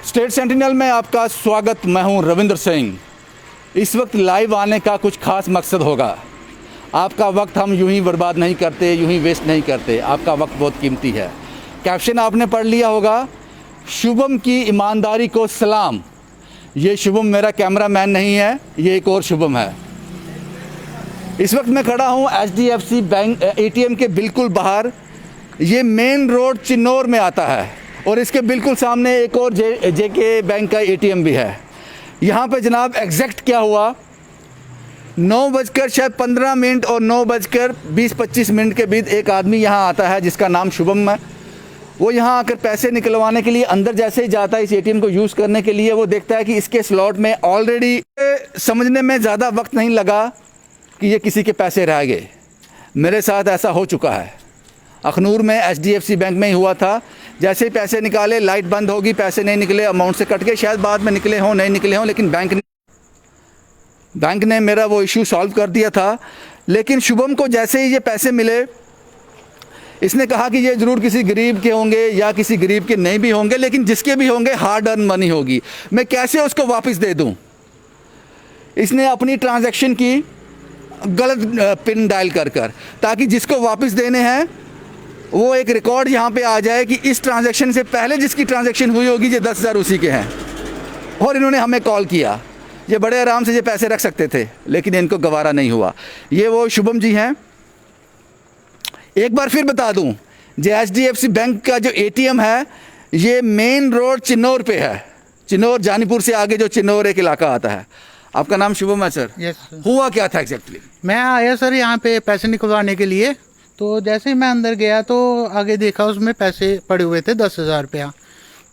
State sentinel में आपका स्वागत। मैं हूं रविंद्र सिंह। इस वक्त लाइव आने का कुछ खास मकसद होगा। आपका वक्त हम यूं ही बर्बाद नहीं करते, यूं ही वेस्ट नहीं करते। आपका वक्त बहुत कीमती है। कैप्शन आपने पढ़ लिया होगा, शुभम की ईमानदारी को सलाम। ये शुभम मेरा कैमरामैन नहीं है, ये एक और शुभम है। इस वक्त मैं खड़ा हूं HDFC बैंक ATM के बिल्कुल बाहर। ये मेन रोड चिन्नौर में आता है और इसके बिल्कुल सामने एक और JK बैंक का ATM भी है। यहाँ पे जनाब एग्जैक्ट क्या हुआ, 9:15 और 9:20-25 के बीच एक आदमी यहाँ आता है जिसका नाम शुभम है। वो यहाँ आकर पैसे निकलवाने के लिए अंदर जैसे ही जाता है इस ATM को यूज़ करने के लिए, वो देखता है कि इसके स्लॉट में ऑलरेडी, समझने में ज़्यादा वक्त नहीं लगा कि ये किसी के पैसे रह गए। मेरे साथ ऐसा हो चुका है। अखनूर में HDFC बैंक में ही हुआ था। जैसे ही पैसे निकाले, लाइट बंद होगी, पैसे नहीं निकले, अमाउंट से कट गए। शायद बाद में निकले हों, नहीं निकले हों, लेकिन बैंक ने मेरा वो इशू सॉल्व कर दिया था। लेकिन शुभम को जैसे ही ये पैसे मिले, इसने कहा कि ये ज़रूर किसी गरीब के होंगे या किसी गरीब के नहीं भी होंगे, लेकिन जिसके भी होंगे हार्ड अर्न मनी होगी, मैं कैसे उसको वापस दे दूं। इसने अपनी ट्रांजैक्शन की गलत पिन डायल कर ताकि जिसको वापस देने हैं वो एक रिकॉर्ड यहाँ पे आ जाए कि इस ट्रांजैक्शन से पहले जिसकी ट्रांजैक्शन हुई होगी ये 10,000 उसी के हैं। और इन्होंने हमें कॉल किया। ये बड़े आराम से ये पैसे रख सकते थे, लेकिन इनको गवारा नहीं हुआ। ये वो शुभम जी हैं। एक बार फिर बता दूं, जो HDFC बैंक का जो ATM है ये मेन रोड चिन्नौर पे है। चिन्नौर, जानीपुर से आगे जो चिन्नौर एक इलाका आता है। आपका नाम शुभम है सर? यस। हुआ क्या था एग्जैक्टली? मैं आया सर यहाँ पे पैसे निकलवाने के लिए। तो जैसे ही मैं अंदर गया तो आगे देखा उसमें पैसे पड़े हुए थे 10,000 रुपया।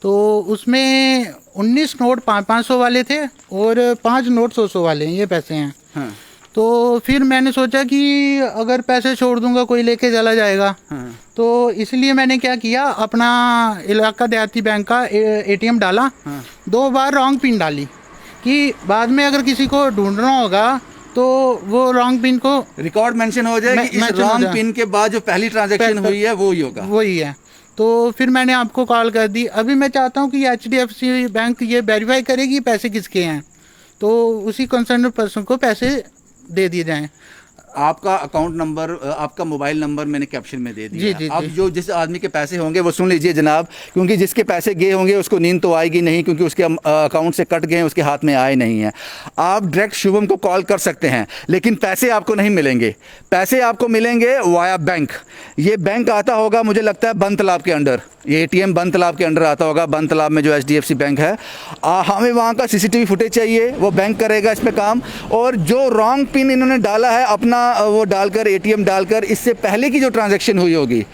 तो उसमें 19 नोट 500 वाले थे और 5 नोट 100 वाले हैं। ये पैसे हैं। हाँ। तो फिर मैंने सोचा कि अगर पैसे छोड़ दूंगा कोई लेके चला जाएगा। हाँ। तो इसलिए मैंने क्या किया, अपना इलाका देहाती बैंक का ATM डाला। हाँ। 2 बार रॉन्ग पिन डाली कि बाद में अगर किसी को ढूंढना होगा तो वो रॉन्ग पिन को रिकॉर्ड मेंशन हो जाए कि इस रॉन्ग पिन के बाद जो पहली ट्रांजैक्शन हुई है वो ही होगा। वही है। तो फिर मैंने आपको कॉल कर दी। अभी मैं चाहता हूँ कि HDFC बैंक ये वेरीफाई करेगी पैसे किसके हैं, तो उसी कंसर्न पर्सन को पैसे दे दिए जाएं। आपका अकाउंट नंबर, आपका मोबाइल नंबर मैंने कैप्शन में दे दिया। जी। अब जो जिस आदमी के पैसे होंगे वो सुन लीजिए जनाब, क्योंकि जिसके पैसे गए होंगे उसको नींद तो आएगी नहीं, क्योंकि उसके अकाउंट से कट गए, उसके हाथ में आए नहीं हैं। आप डायरेक्ट शुभम को कॉल कर सकते हैं, लेकिन पैसे आपको नहीं मिलेंगे। पैसे आपको मिलेंगे वाया बैंक। ये बैंक आता होगा, मुझे लगता है बन तालाब के अंडर। ये ATM बन तालाब के अंडर आता होगा। बन तालाब में जो HDFC बैंक है, हमें वहाँ का CCTV फुटेज चाहिए। वो बैंक करेगा इस पर काम। और जो रॉन्ग पिन इन्होंने डाला है अपना, वो डालकर ATM डालकर, इससे पहले की जो ट्रांजैक्शन हुई होगी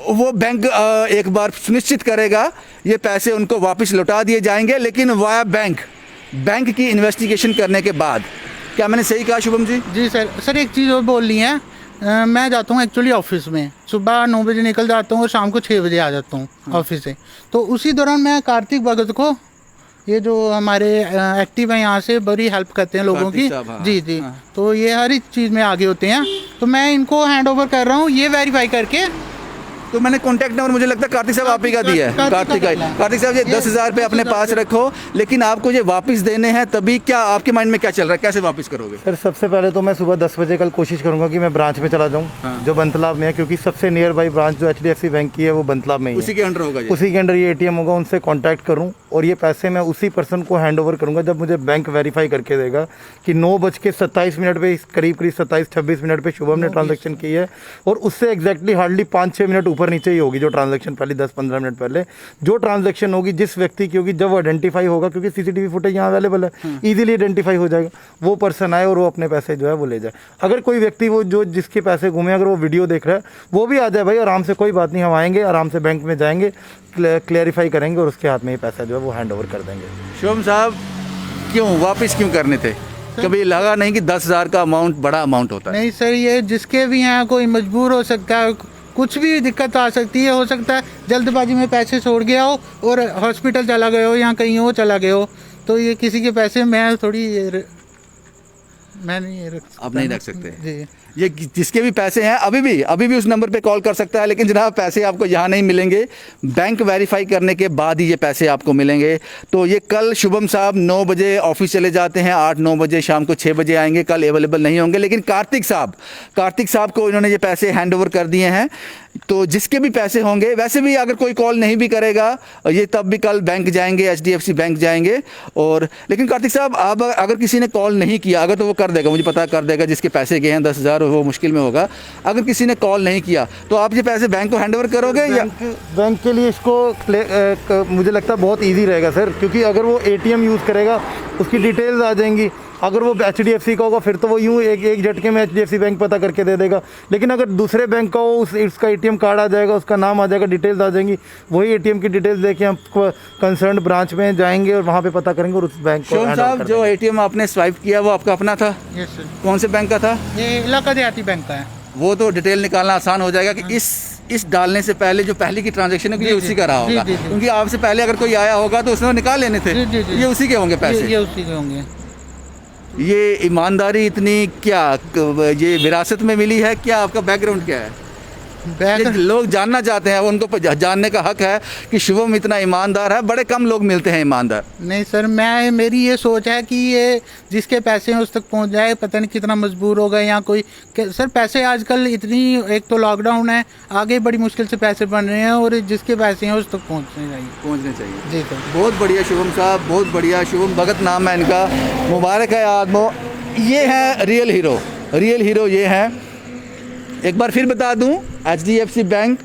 वो बैंक एक बार सुनिश्चित करेगा। ये पैसे उनको वापस लौटा दिए जाएंगे, लेकिन वाया बैंक की इन्वेस्टिगेशन करने के बाद। क्या मैंने सही कहा शुभम जी? जी सर एक चीज़ और बोल ली है। मैं जाता हूँ एक्चुअली ऑफिस में, सुबह 9 बजे निकल जाता हूँ और शाम को 6 बजे आ जाता हूँ ऑफिस से। तो उसी दौरान मैं कार्तिक भगत को, ये जो हमारे एक्टिव है यहाँ से, बड़ी हेल्प करते हैं लोगों की। हाँ। जी। हाँ। तो ये हर एक चीज़ में आगे होते हैं। तो मैं इनको हैंड ओवर कर रहा हूँ, ये वेरीफाई करके। तो मैंने कॉन्टैक्ट नंबर, मुझे लगता है कार्तिक साहब आप ही का दिया है। कार्तिक साहब, ये 10,000 रुपये अपने पास रखो, लेकिन आपको ये वापस देने हैं। तभी क्या आपके माइंड में क्या चल रहा है, कैसे वापस करोगे? सर सबसे पहले तो मैं सुबह 10 बजे कल कोशिश करूंगा कि मैं ब्रांच में चला जाऊं। हाँ। जो बन तालाब में है, क्योंकि सबसे नियर बाई ब्रांच जो HDFC बैंक की है वो बन तालाब में ही है। उसी के अंडर होगा, उसी के अंडर ये ATM होगा। उनसे कॉन्टैक्ट करूँ और ये पैसे मैं उसी पर्सन को हैंड ओवर करूँगा जब मुझे बैंक वेरीफाई करके देगा कि 9:27 पे करीब 27-26 पे शुभम ने ट्रांजेक्शन की है। और उससे एग्जैक्टली हार्डली 5-6 मिनट ऊपर नीचे ही होगी जो ट्रांजैक्शन पहले 10-15 मिनट पहले जो ट्रांजैक्शन होगी, जिस व्यक्ति की होगी, जब वो आइडेंटिफाई होगा, क्योंकि CCTV फुटेज यहाँ अवेलेबल है, इजीली आइडेंटिफाई हो जाएगा। वो पर्सन आए और वो अपने पैसे जो है वो ले जाए। अगर कोई व्यक्ति वो जो जिसके पैसे घूमे, अगर वो वीडियो देख रहा है, वो भी आ जाए भाई, आराम से, कोई बात नहीं। हम आएंगे आराम से, बैंक में जाएंगे, क्लैरिफाई करेंगे और उसके हाथ में ये पैसा जो है वो हैंड ओवर कर देंगे। शुभम साहब, क्यों वापस क्यों करने थे? कभी लगा नहीं कि 10,000 का अमाउंट बड़ा अमाउंट होता है? नहीं सर, ये जिसके भी हैं, कोई मजबूर हो सकता है, कुछ भी दिक्कत आ सकती है। हो सकता है जल्दबाजी में पैसे छोड़ गया हो और हॉस्पिटल चला गया हो या कहीं हो चला गया हो, तो ये किसी के पैसे मैं नहीं रख सकता। आप नहीं रख सकते? जी। ये जिसके भी पैसे हैं अभी भी उस नंबर पे कॉल कर सकता है, लेकिन जनाब पैसे आपको यहाँ नहीं मिलेंगे, बैंक वेरीफाई करने के बाद ही ये पैसे आपको मिलेंगे। तो ये कल शुभम साहब 9 बजे ऑफिस चले जाते हैं, 8-9 बजे, शाम को 6 बजे आएंगे, कल अवेलेबल नहीं होंगे। लेकिन कार्तिक साहब को इन्होंने ये पैसे हैंड ओवर कर दिए हैं। तो जिसके भी पैसे होंगे, वैसे भी अगर कोई कॉल नहीं भी करेगा ये तब भी कल बैंक जाएंगे, HDFC बैंक जाएंगे। और लेकिन कार्तिक साहब, अब अगर किसी ने कॉल नहीं किया, अगर तो वो कर देगा, मुझे पता कर देगा, जिसके पैसे गए हैं 10,000 वो मुश्किल में होगा। अगर किसी ने कॉल नहीं किया तो आप ये पैसे बैंक को हैंड ओवर करोगे या बैंक के लिए इसको मुझे लगता है बहुत इजी रहेगा सर, क्योंकि अगर वो ATM यूज़ करेगा उसकी डिटेल्स आ जाएंगी। अगर वो HDFC का होगा फिर तो वो यूँ एक झटके में HDFC बैंक पता करके दे देगा। लेकिन अगर दूसरे बैंक का हो, उसका ATM कार्ड आ जाएगा, उसका नाम आ जाएगा, डिटेल्स आ जाएंगी, वही ATM की डिटेल्स लेके हम कंसर्न ब्रांच में जाएंगे और वहाँ पे पता करेंगे और उस बैंक को शुभम साहब जो ATM आपने स्वाइप किया वो आपका अपना था? यस सर, कौन से बैंक का था? ये इलाका देहाती बैंक का है। वो तो डिटेल निकालना आसान हो जाएगा कि इस डालने से पहले जो पहले की ट्रांजैक्शन है ये उसी का रहा होगा, क्योंकि आपसे पहले अगर कोई आया होगा तो उसने निकाल लेने थे। ये उसी के होंगे पैसे, ये उसी के होंगे। ये ईमानदारी इतनी क्या ये विरासत में मिली है क्या? आपका बैकग्राउंड क्या है? ये लोग जानना चाहते हैं, उनको जानने का हक है कि शुभम इतना ईमानदार है। बड़े कम लोग मिलते हैं ईमानदार। नहीं सर, मेरी ये सोच है कि ये जिसके पैसे हैं उस तक पहुंच जाए। पता नहीं कितना मजबूर होगा या कोई सर, पैसे आजकल इतनी, एक तो लॉकडाउन है, आगे बड़ी मुश्किल से पैसे बन रहे हैं और जिसके पैसे हैं उस तक पहुंचने चाहिए। जी सर, बहुत बढ़िया शुभम साहब, बहुत बढ़िया। शुभम भगत नाम है इनका, मुबारक है आदमो। ये है रियल हीरो ये हैं। एक बार फिर बता दूं, HDFC bank,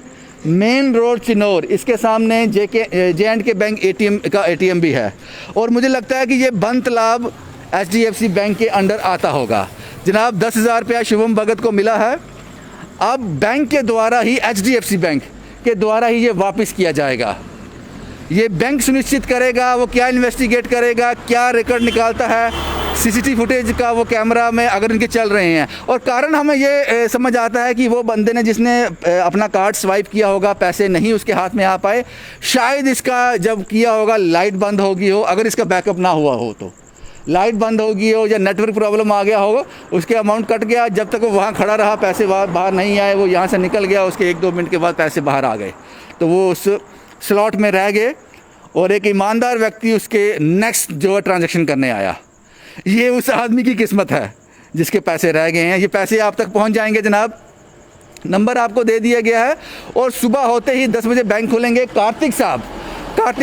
main road Chinaur, इसके सामने J&K बैंक ATM भी है। और मुझे लगता है कि ये बंत लाभ HDFC बैंक के अंडर आता होगा। जनाब 10,000 रुपया शुभम भगत को मिला है, अब बैंक के द्वारा ही, HDFC बैंक के द्वारा ही ये वापस किया जाएगा। ये बैंक सुनिश्चित करेगा, वो क्या इन्वेस्टिगेट करेगा, क्या रिकॉर्ड निकालता है CCTV फुटेज का, वो कैमरा में अगर इनके चल रहे हैं। और कारण हमें ये समझ आता है कि वो बंदे ने जिसने अपना कार्ड स्वाइप किया होगा, पैसे नहीं उसके हाथ में आ पाए, शायद इसका जब किया होगा लाइट बंद होगी हो, अगर इसका बैकअप ना हुआ हो तो लाइट बंद होगी हो या नेटवर्क प्रॉब्लम आ गया होगा, उसके अमाउंट कट गया, जब तक वो वहाँ खड़ा रहा पैसे बाहर नहीं आए, वो यहाँ से निकल गया, उसके 1-2 मिनट के बाद पैसे बाहर आ गए, तो वो उस स्लॉट में रह गए और एक ईमानदार व्यक्ति उसके नेक्स्ट जो है ट्रांजेक्शन करने आया। ये उस आदमी की किस्मत है जिसके पैसे रह गए हैं। ये पैसे आप तक पहुंच जाएंगे जनाब, नंबर आपको दे दिया गया है। और सुबह होते ही 10 बजे बैंक खुलेंगे। कार्तिक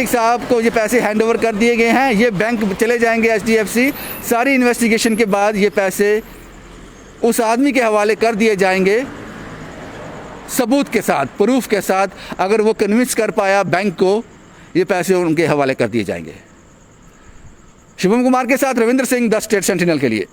साहब को ये पैसे हैंड ओवर कर दिए गए हैं, ये बैंक चले जाएंगे HDFC। सारी इन्वेस्टिगेशन के बाद ये पैसे उस आदमी के हवाले कर दिए जाएंगे, सबूत के साथ, प्रूफ के साथ। अगर वो कन्विंस कर पाया बैंक को, ये पैसे उनके हवाले कर दिए जाएंगे। शुभम कुमार के साथ Ravindra Singh, the state sentinel के लिए।